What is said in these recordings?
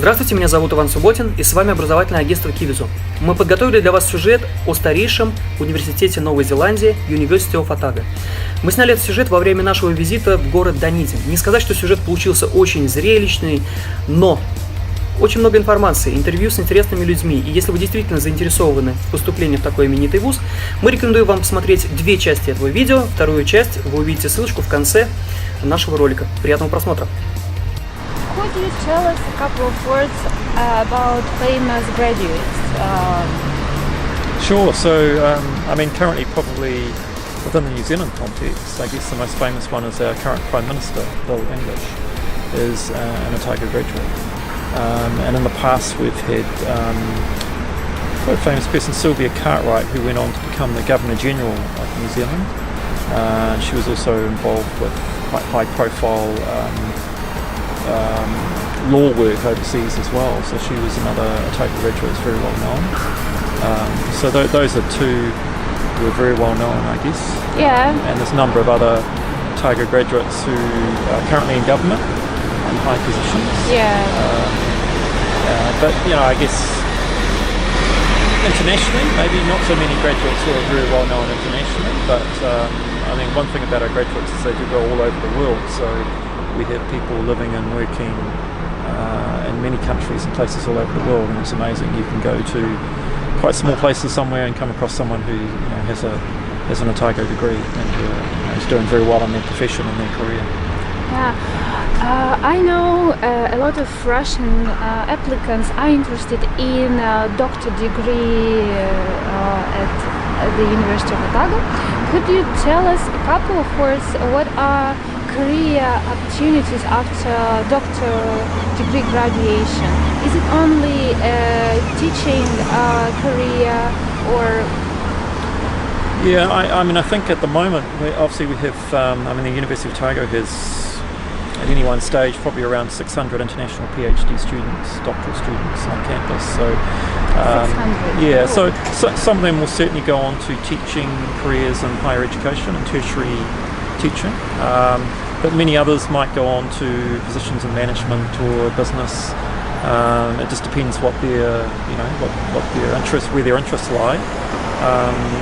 Здравствуйте, меня зовут Иван Субботин, и с вами образовательное агентство KIWI-ZONE. Мы подготовили для вас сюжет о старейшем университете Новой Зеландии, Университете ОТАГО. Мы сняли этот сюжет во время нашего визита в город г.Данидин. Не сказать, что сюжет получился очень зрелищный, но очень много информации, интервью с интересными людьми. И если вы действительно заинтересованы в поступлении в такой именитый вуз, мы рекомендуем вам посмотреть две части этого видео. Вторую часть вы увидите ссылочку в конце нашего ролика. Приятного просмотра! Could you tell us a couple of words about famous graduates? Sure. So, I mean, currently probably within the New Zealand context, I guess the most famous one is our current Prime Minister, Bill English, is an Otago graduate. And in the past we've had quite a famous person, Sylvia Cartwright, who went on to become the Governor-General of New Zealand. She was also involved with quite high-profile law work overseas as well, so she was another Otago graduate who's very well known. So those are two who are very well known, I guess. Yeah. And there's a number of other Otago graduates who are currently in government in high positions. Yeah. But you know, I guess internationally, maybe not so many graduates who are very well known internationally, but I think one thing about our graduates is they do go all over the world. So we have people living and working in many countries and places all over the world, and it's amazing. You can go to quite small places somewhere and come across someone who has an Otago degree and is doing very well in their profession and their career. Yeah. I know a lot of Russian applicants are interested in doctor degree at the University of Otago. Could you tell us a couple of words? What are career opportunities after doctor degree graduation? Is it only a teaching career or? Yeah, I mean, I think at the moment, obviously we have, the University of Otago has, at any one stage, probably around 600 international PhD students, doctoral students on campus. So, 600. yeah, so some of them will certainly go on to teaching careers in higher education and tertiary teaching. But many others might go on to positions in management or business. It just depends what their, what their interests, where their interests lie.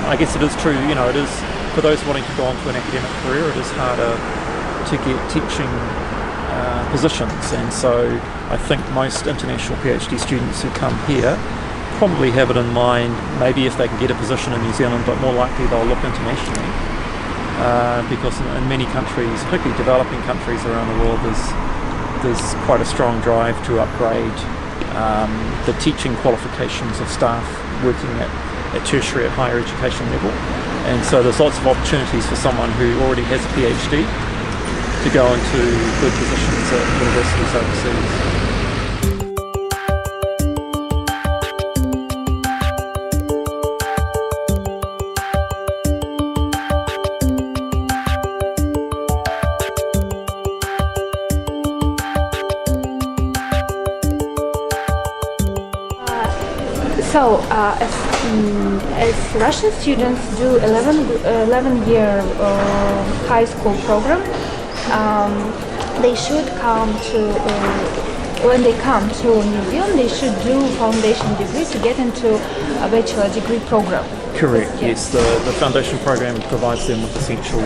I guess it is true, it is, for those wanting to go on to an academic career, it is harder to get teaching positions, and so I think most international PhD students who come here probably have it in mind, maybe if they can get a position in New Zealand, but more likely they'll look internationally, because in many countries, particularly developing countries around the world, there's quite a strong drive to upgrade the teaching qualifications of staff working at tertiary, at higher education level, and so there's lots of opportunities for someone who already has a PhD to go into good positions at universities overseas. So, as Russian students do 11-year high school program, they should come to, when they come to New Zealand, they should do foundation degree to get into a bachelor degree program. Correct, yes. The foundation program provides them with essential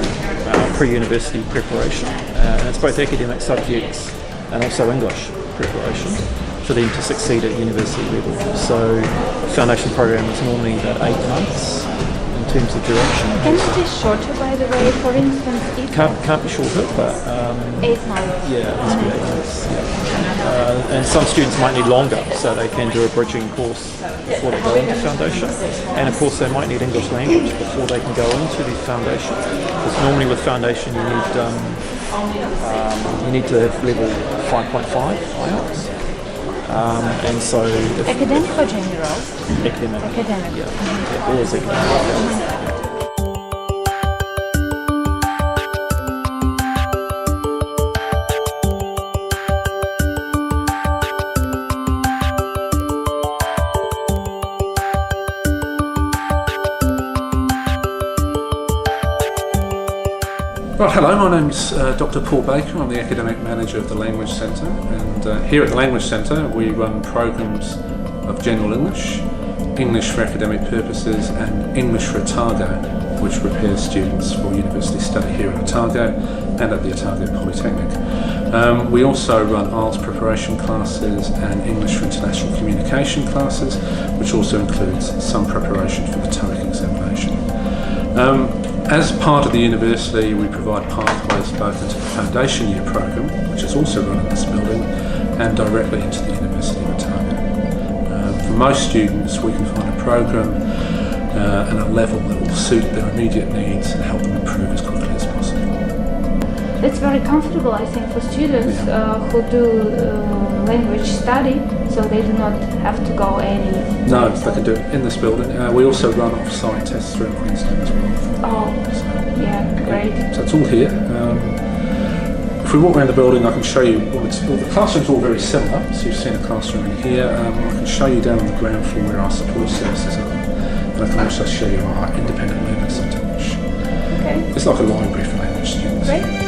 pre-university preparation, and it's both academic subjects and also English preparation for them to succeed at university level. So the foundation program is normally about 8 months in terms of duration. Can it be shorter, by the way? For instance, if can't be shorter, but 8 months. Yeah, it must be 8 months. Yeah. And some students might need longer, so they can do a bridging course before they go into foundation. And of course, they might need English language before they can go into the foundation. Because normally with foundation, you need to have level 5.5 IELTS. And so academic or general? Academic. Academic. Yeah, always academic. Right, hello, my name's Dr. Paul Baker. I'm the Academic Manager of the Language Centre, and here at the Language Centre we run programs of General English, English for academic purposes and English for Otago, which prepares students for university study here at Otago and at the Otago Polytechnic. We also run IELTS preparation classes and English for international communication classes, which also includes some preparation for the TOEIC examination. As part of the university, we provide pathways both into the foundation year program, which is also run in this building, and directly into the University of Otago. For most students, we can find a program and a level that will suit their immediate needs and help them improve as quickly as possible. It's very comfortable, I think, for students who do language study, so they do not have to go any. No, they can do it in this building. We also run off-site tests through Queensland as well. Oh, yeah, great. So it's all here. If we walk around the building, I can show you. Well, the classroom's all very similar. So you've seen a classroom in here. I can show you down on the ground floor where our support services are, and I can also show you our independent learning centre, which it's like a library for language students. Great.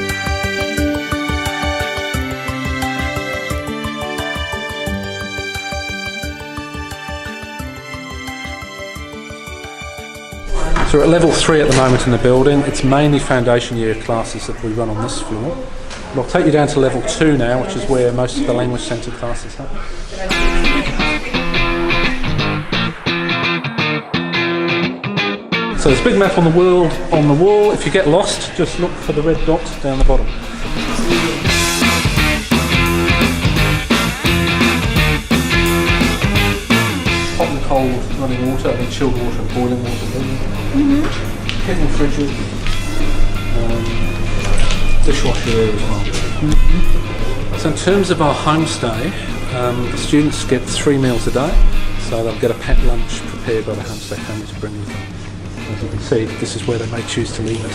So we're at level 3 at the moment in the building. It's mainly foundation year classes that we run on this floor. But I'll take you down to level 2 now, which is where most of the language centre classes happen. So there's a big map on the world on the wall. If you get lost, just look for the red dot down the bottom. Hot and cold running water, I mean chilled water and boiling water. Kettle fridges, dishwasher there as well. So in terms of our homestay, the students get 3 meals a day, so they'll get a packed lunch prepared by the homestay family to bring with them. As you can see, this is where they may choose to leave it.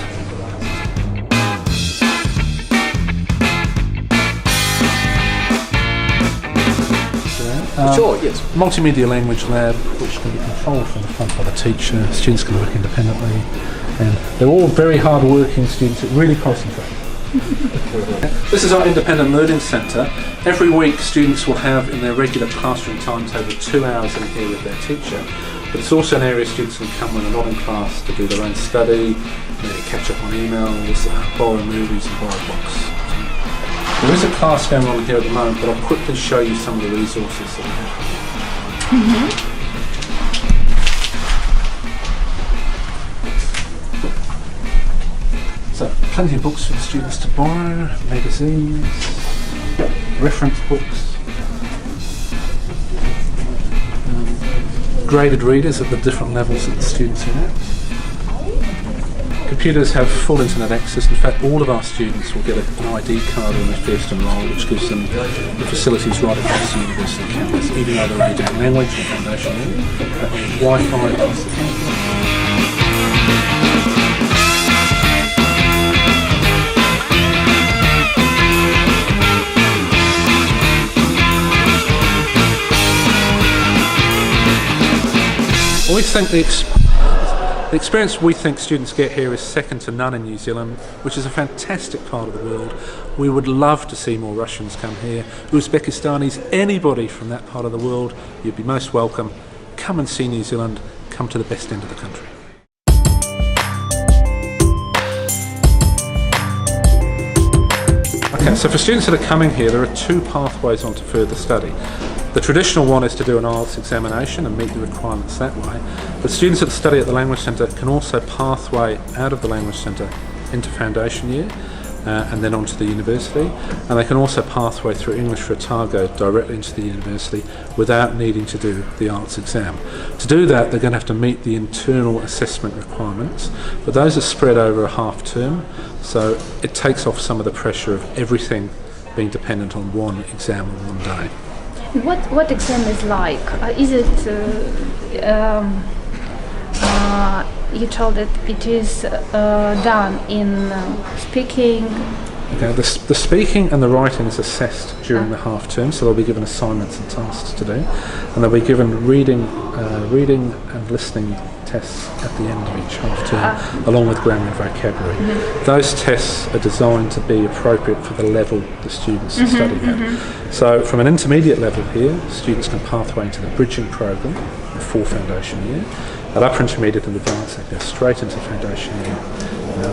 Sure, yes. Multimedia language lab, which can be controlled from the front by the teacher. Students can work independently, and they're all very hard-working students that really concentrate. This is our independent learning centre. Every week, students will have in their regular classroom timetable 2 hours in here with their teacher. But it's also an area students can come when they're not in class to do their own study, maybe catch up on emails, borrow movies and borrow books. There is a class going on here at the moment, but I'll quickly show you some of the resources that we have. So, plenty of books for the students to borrow, magazines, reference books, graded readers at the different levels that the students are at. Computers have full internet access. In fact, all of our students will get an ID card when they first enrol, which gives them the facilities right across the university campus, even though they're only doing language or foundation year. Wi-Fi across the campus. We think the experience we think students get here is second to none in New Zealand, which is a fantastic part of the world. We would love to see more Russians come here, Uzbekistanis, anybody from that part of the world. You'd be most welcome. Come and see New Zealand. Come to the best end of the country. Okay, so for students that are coming here, there are 2 pathways onto further study. The traditional one is to do an IELTS examination and meet the requirements that way, but students that study at the Language Centre can also pathway out of the Language Centre into foundation year and then onto the university, and they can also pathway through English for Otago directly into the university without needing to do the IELTS exam. To do that, they're going to have to meet the internal assessment requirements, but those are spread over a half term, so it takes off some of the pressure of everything being dependent on one exam on one day. What exam is like? Is it? You told that it is done in speaking. Okay, the speaking and the writing is assessed during the half term, so they'll be given assignments and tasks to do, and they'll be given reading and listening tests at the end of each half term, along with grammar and vocabulary. Those tests are designed to be appropriate for the level the students are studying at. So from an intermediate level here, students can pathway into the bridging program before foundation year. At upper intermediate and advanced, they go straight into foundation year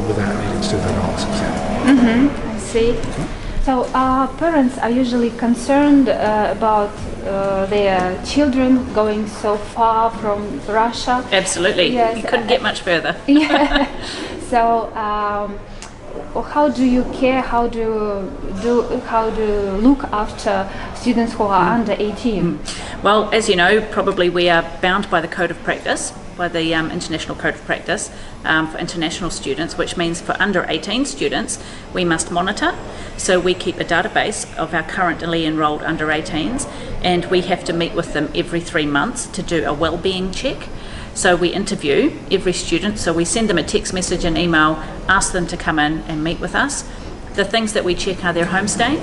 without needing to do the advanced exam. I see. So parents are usually concerned about their children going so far from Russia. Absolutely. Yes. You couldn't get much further. Yeah. So how do you care? How do look after students who are under 18? Well, as you know, probably we are bound by the Code of Practice, by the International Code of Practice for international students, which means for under 18 students we must monitor. So we keep a database of our currently enrolled under 18s, and we have to meet with them every 3 months to do a wellbeing check. So we interview every student, so we send them a text message and email, ask them to come in and meet with us. The things that we check are their homestay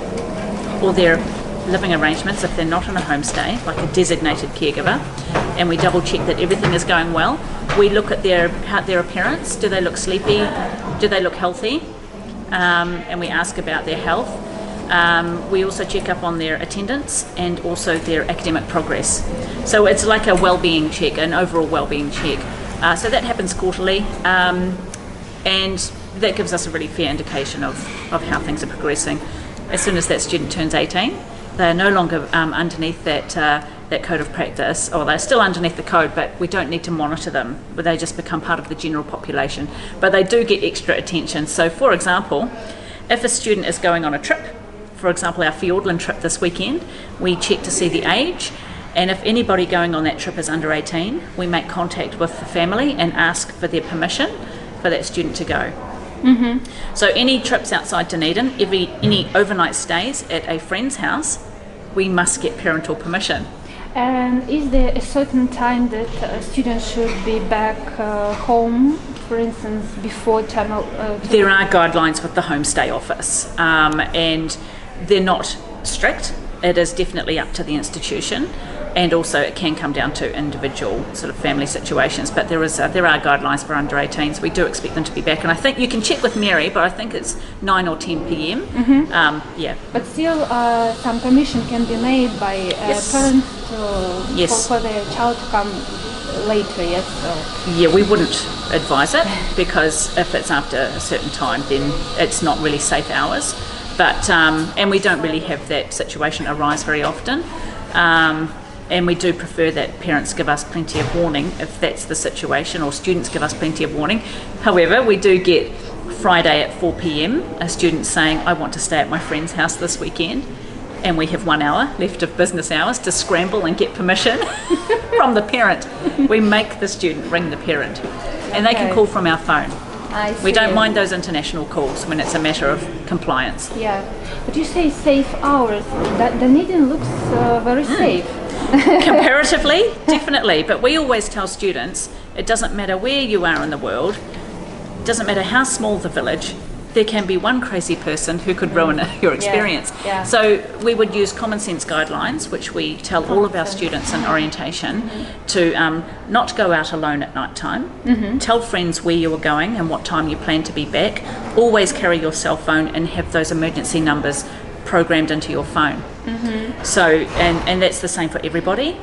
or their living arrangements if they're not in a homestay, like a designated caregiver, and we double check that everything is going well. We look at their appearance. Do they look sleepy? Do they look healthy? And we ask about their health. We also check up on their attendance and also their academic progress. So it's like a wellbeing check, an overall wellbeing check. So that happens quarterly, and that gives us a really fair indication of how things are progressing. As soon as that student turns 18, they are no longer underneath that code of practice, or they're still underneath the code, but we don't need to monitor them, but they just become part of the general population. But they do get extra attention. So for example, if a student is going on a trip, for example our Fiordland trip this weekend, we check to see the age, and if anybody going on that trip is under 18, we make contact with the family and ask for their permission for that student to go. So any trips outside Dunedin, any overnight stays at a friend's house, we must get parental permission. And is there a certain time that students should be back home, for instance, before term? There are guidelines with the homestay office, and they're not strict. It is definitely up to the institution, and also it can come down to individual sort of family situations, but there are guidelines for under 18s. We do expect them to be back, and I think you can check with Mary, but I think it's 9 or 10 p.m. Yeah. But still some permission can be made by parents for their child to come later, yes? So. Yeah, we wouldn't advise it, because if it's after a certain time, then it's not really safe hours. But and we don't really have that situation arise very often. And we do prefer that parents give us plenty of warning if that's the situation, or students give us plenty of warning. However, we do get Friday at 4 p.m. a student saying, I want to stay at my friend's house this weekend, and we have 1 hour left of business hours to scramble and get permission from the parent. We make the student ring the parent, and they can call from our phone. We don't mind those international calls when it's a matter of compliance. Yeah, but you say safe hours. Dunedin looks very safe. Comparatively, definitely, but we always tell students it doesn't matter where you are in the world, it doesn't matter how small the village, there can be one crazy person who could ruin your experience. Yeah. So we would use common sense guidelines, which we tell all of our students in orientation to not go out alone at night time, tell friends where you are going and what time you plan to be back, always carry your cell phone and have those emergency numbers programmed into your phone. So, and that's the same for everybody,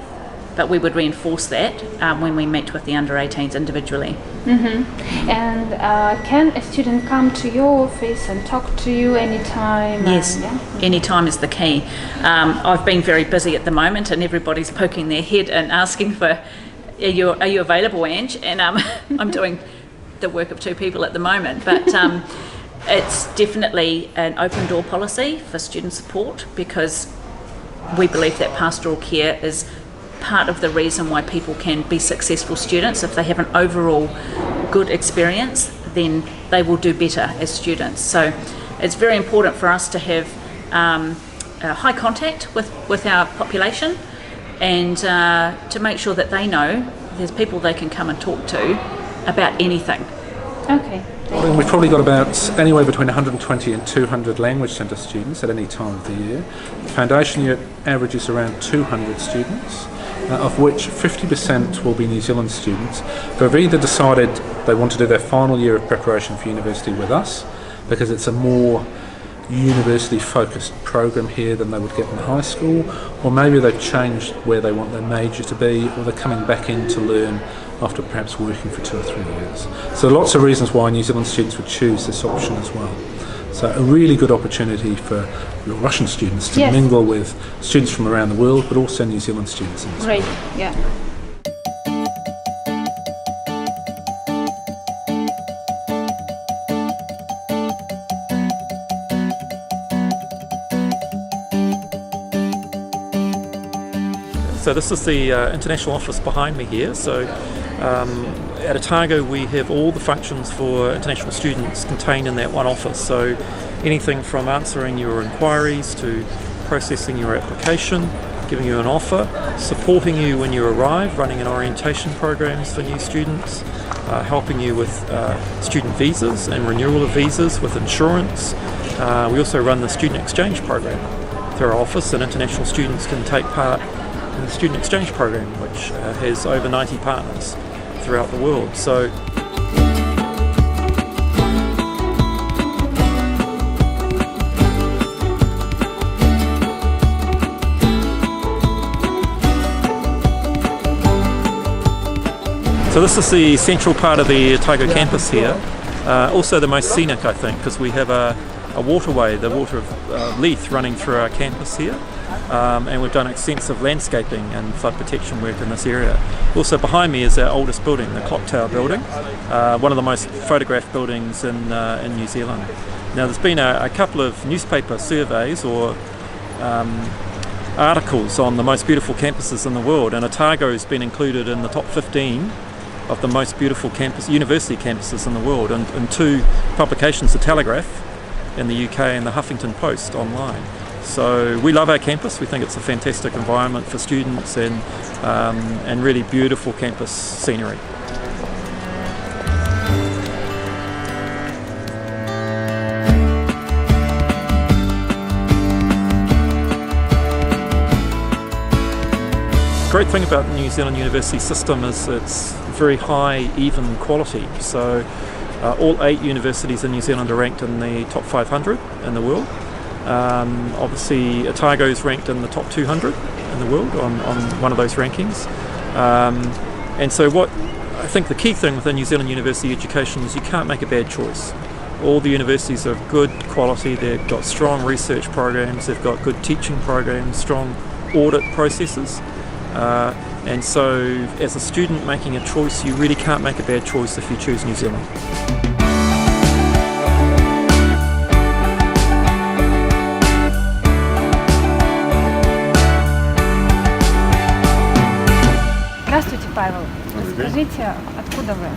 but we would reinforce that when we meet with the under 18s individually. And can a student come to your office and talk to you anytime? Yes, anytime is the key. I've been very busy at the moment, and everybody's poking their head and asking for, are you available, Ange? And I'm doing the work of 2 people at the moment, but it's definitely an open door policy for student support, because we believe that pastoral care is part of the reason why people can be successful students. If they have an overall good experience, then they will do better as students. So it's very important for us to have high contact with our population, and to make sure that they know there's people they can come and talk to about anything. Okay. Well, we've probably got about anywhere between 120 and 200 language centre students at any time of the year. The foundation year averages around 200 students. of which 50% will be New Zealand students who have either decided they want to do their final year of preparation for university with us because it's a more university focused program here than they would get in high school, or maybe they've changed where they want their major to be, or they're coming back in to learn after perhaps working for 2 or 3 years. So lots of reasons why New Zealand students would choose this option as well. So a really good opportunity for your Russian students to mingle with students from around the world, but also New Zealand students in this. Great, yeah. So this is the international office behind me here. So at Otago we have all the functions for international students contained in that one office. So anything from answering your inquiries to processing your application, giving you an offer, supporting you when you arrive, running an orientation programs for new students, helping you with student visas and renewal of visas, with insurance. We also run the student exchange program through our office, and international students can take part in the student exchange program, which has over 90 partners throughout the world. So this is the central part of the Otago campus here. Also the most scenic, I think, because we have a waterway, the water of Leith, running through our campus here. And we've done extensive landscaping and flood protection work in this area. Also behind me is our oldest building, the Clock Tower building, one of the most photographed buildings in New Zealand. Now there's been a couple of newspaper surveys or articles on the most beautiful campuses in the world, and Otago has been included in the top 15 of the most beautiful university campuses in the world, and in 2 publications, the Telegraph in the UK and the Huffington Post online. So we love our campus. We think it's a fantastic environment for students and really beautiful campus scenery. The great thing about the New Zealand university system is it's very high, even quality. So all 8 universities in New Zealand are ranked in the top 500 in the world. Obviously Otago is ranked in the top 200 in the world on one of those rankings. And so what I think the key thing within New Zealand university education is you can't make a bad choice. All the universities are of good quality, they've got strong research programs, they've got good teaching programs, strong audit processes. And so as a student making a choice, you really can't make a bad choice if you choose New Zealand. Здравствуйте, Павел. Расскажите, откуда вы?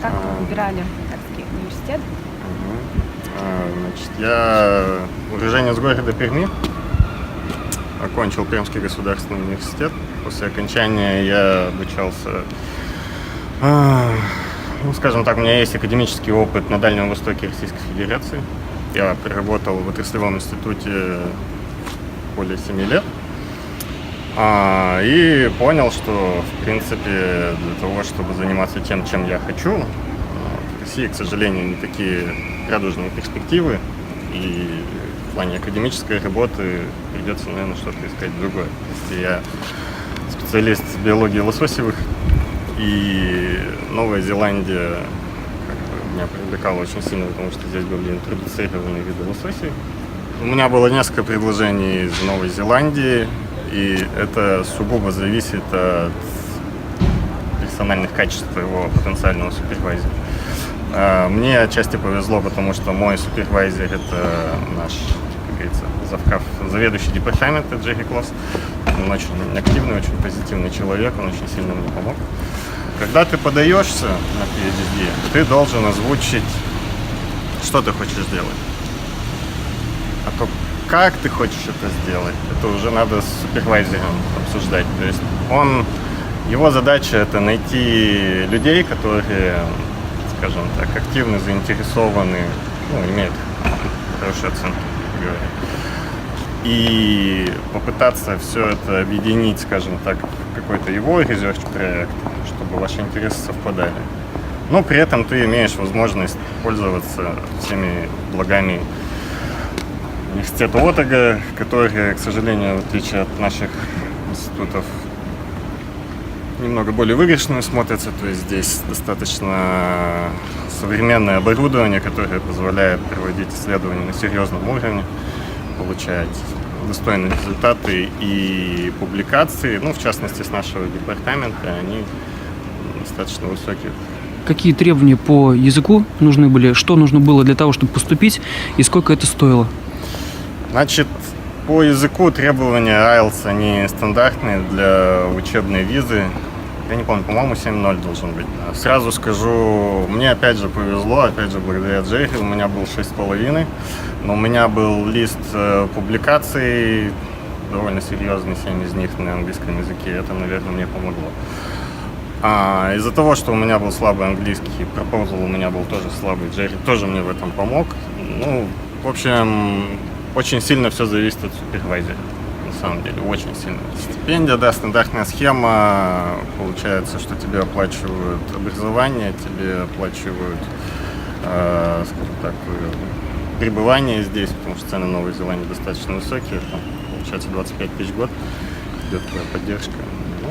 Как вы выбирали Казанский университет? Значит, я уроженец города Перми, окончил Пермский государственный университет. После окончания я обучался, ну, скажем так, у меня есть академический опыт на Дальнем Востоке Российской Федерации. Я проработал в отраслевом институте более 7 лет. И понял, что, в принципе, для того, чтобы заниматься тем, чем я хочу, в России, к сожалению, не такие радужные перспективы, и в плане академической работы придется, наверное, что-то искать другое. Если я специалист биологии лососевых, и Новая Зеландия меня привлекала очень сильно, потому что здесь были интродуцированные виды лососей. У меня было несколько предложений из Новой Зеландии, и это сугубо зависит от персональных качеств его потенциального супервайзера. Мне отчасти повезло, потому что мой супервайзер — это наш, как говорится, заведующий департамента Джерри Клосс. Он очень активный, очень позитивный человек, он очень сильно мне помог. Когда ты подаешься на PhD, ты должен озвучить, что ты хочешь сделать. А то, как ты хочешь это сделать, это уже надо с супервайзером обсуждать. То есть его задача — это найти людей, которые, скажем так, активно заинтересованы, имеют хорошие оценки, говоря. и попытаться все это объединить, скажем так, в какой-то его research-проект, чтобы ваши интересы совпадали. Но при этом ты имеешь возможность пользоваться всеми благами университета ОТАГО, которые, к сожалению, в отличие от наших институтов, немного более выигрышно смотрятся. То есть здесь достаточно современное оборудование, которое позволяет проводить исследования на серьезном уровне, получать достойные результаты и публикации, ну, в частности, с нашего департамента, они достаточно высокие. Какие требования по языку нужны были? Что нужно было для того, чтобы поступить? И сколько это стоило? Значит, по языку требования IELTS, они стандартные для учебной визы. Я не помню, по-моему, 7.0 должен быть. Сразу скажу, мне опять же повезло, опять же благодаря Джерри, у меня был 6,5, но у меня был лист публикаций, довольно серьезный, 7 из них на английском языке, это, наверное, мне помогло. Из-за того, что у меня был слабый английский, пропозал у меня был тоже слабый, Джерри тоже мне в этом помог. Ну, в общем, очень сильно все зависит от супервайзера. На самом деле, очень сильно. Стипендия, да, стандартная схема. Получается, что тебе оплачивают образование, тебе оплачивают, скажем так, пребывание здесь, потому что цены Новой Зеландии достаточно высокие. Там, получается, 25 тысяч в год идет твоя поддержка. Ну,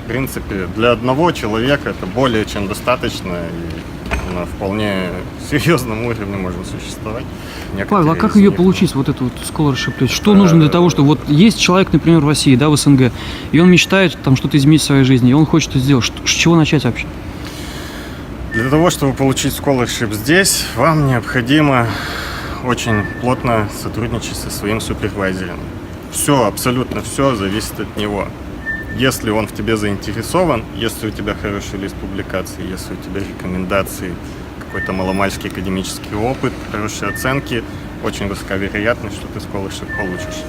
в принципе, для одного человека это более чем достаточно. И на вполне серьезном уровне можно существовать. Павел, а как ее получить, вот эту вот scholarship? То есть, что нужно для того, чтобы... Вот есть человек, например, в России, да, в СНГ, и он мечтает там что-то изменить в своей жизни, и он хочет это сделать. С чего начать вообще? Для того, чтобы получить scholarship здесь, вам необходимо очень плотно сотрудничать со своим супервайзером. Все, абсолютно все зависит от него. Если он в тебе заинтересован, если у тебя хороший лист публикаций, если у тебя рекомендации, какой-то маломальский академический опыт, хорошие оценки, очень высока вероятность, что ты scholarship получишь.